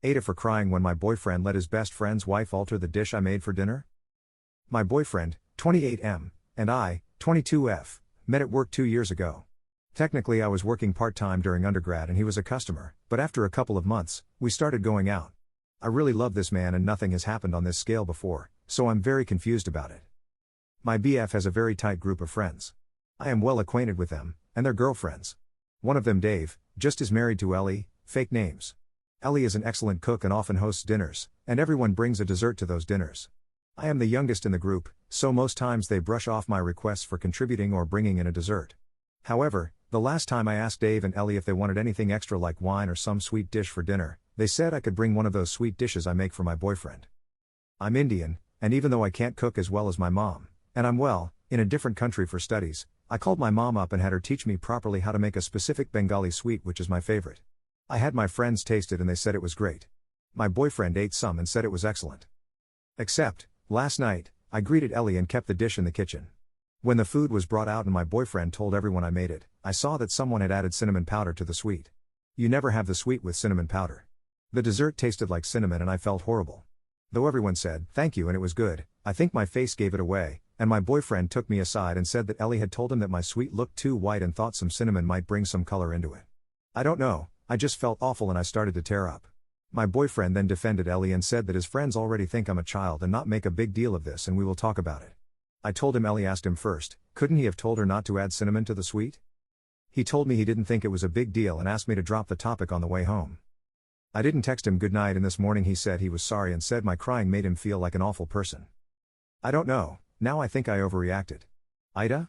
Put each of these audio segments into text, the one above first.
AITA for crying when my boyfriend let his best friend's wife alter the dish I made for dinner. My boyfriend, 28M, and I, 22F, met at work 2 years ago. Technically I was working part-time during undergrad and he was a customer, but after a couple of months, we started going out. I really love this man and nothing has happened on this scale before, so I'm very confused about it. My BF has a very tight group of friends. I am well acquainted with them, and their girlfriends. One of them, Dave, just is married to Ellie, fake names. Ellie is an excellent cook and often hosts dinners, and everyone brings a dessert to those dinners. I am the youngest in the group, so most times they brush off my requests for contributing or bringing in a dessert. However, the last time I asked Dave and Ellie if they wanted anything extra like wine or some sweet dish for dinner, they said I could bring one of those sweet dishes I make for my boyfriend. I'm Indian, and even though I can't cook as well as my mom, and I'm in a different country for studies, I called my mom up and had her teach me properly how to make a specific Bengali sweet which is my favorite. I had my friends taste it and they said it was great. My boyfriend ate some and said it was excellent. Except, last night, I greeted Ellie and kept the dish in the kitchen. When the food was brought out and my boyfriend told everyone I made it, I saw that someone had added cinnamon powder to the sweet. You never have the sweet with cinnamon powder. The dessert tasted like cinnamon and I felt horrible. Though everyone said, thank you and it was good, I think my face gave it away, and my boyfriend took me aside and said that Ellie had told him that my sweet looked too white and thought some cinnamon might bring some color into it. I don't know, I just felt awful and I started to tear up. My boyfriend then defended Ellie and said that his friends already think I'm a child and not make a big deal of this and we will talk about it. I told him Ellie asked him first, couldn't he have told her not to add cinnamon to the sweet? He told me he didn't think it was a big deal and asked me to drop the topic on the way home. I didn't text him good night and this morning he said he was sorry and said my crying made him feel like an awful person. I don't know, now I think I overreacted. AITA?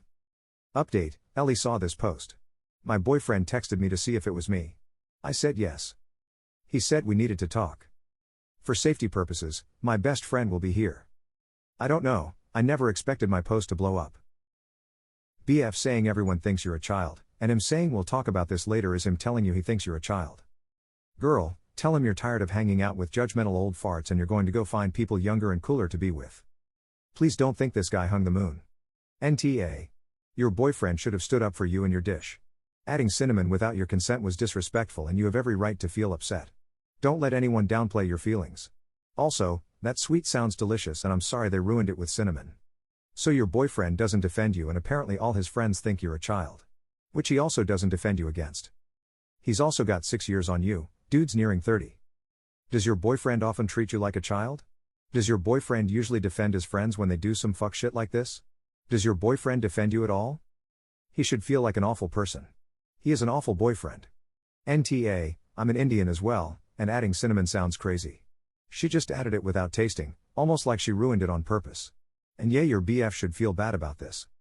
Update, Ellie saw this post. My boyfriend texted me to see if it was me. I said yes. He said we needed to talk. For safety purposes, my best friend will be here. I don't know, I never expected my post to blow up. BF saying everyone thinks you're a child, and him saying we'll talk about this later is him telling you he thinks you're a child. Girl, tell him you're tired of hanging out with judgmental old farts and you're going to go find people younger and cooler to be with. Please don't think this guy hung the moon. NTA. Your boyfriend should have stood up for you and your dish. Adding cinnamon without your consent was disrespectful and you have every right to feel upset. Don't let anyone downplay your feelings. Also, that sweet sounds delicious and I'm sorry they ruined it with cinnamon. So your boyfriend doesn't defend you and apparently all his friends think you're a child. Which he also doesn't defend you against. He's also got 6 years on you, dude's nearing 30. Does your boyfriend often treat you like a child? Does your boyfriend usually defend his friends when they do some fuck shit like this? Does your boyfriend defend you at all? He should feel like an awful person. He is an awful boyfriend. NTA, I'm an Indian as well, and adding cinnamon sounds crazy. She just added it without tasting, almost like she ruined it on purpose. And yeah, your BF should feel bad about this.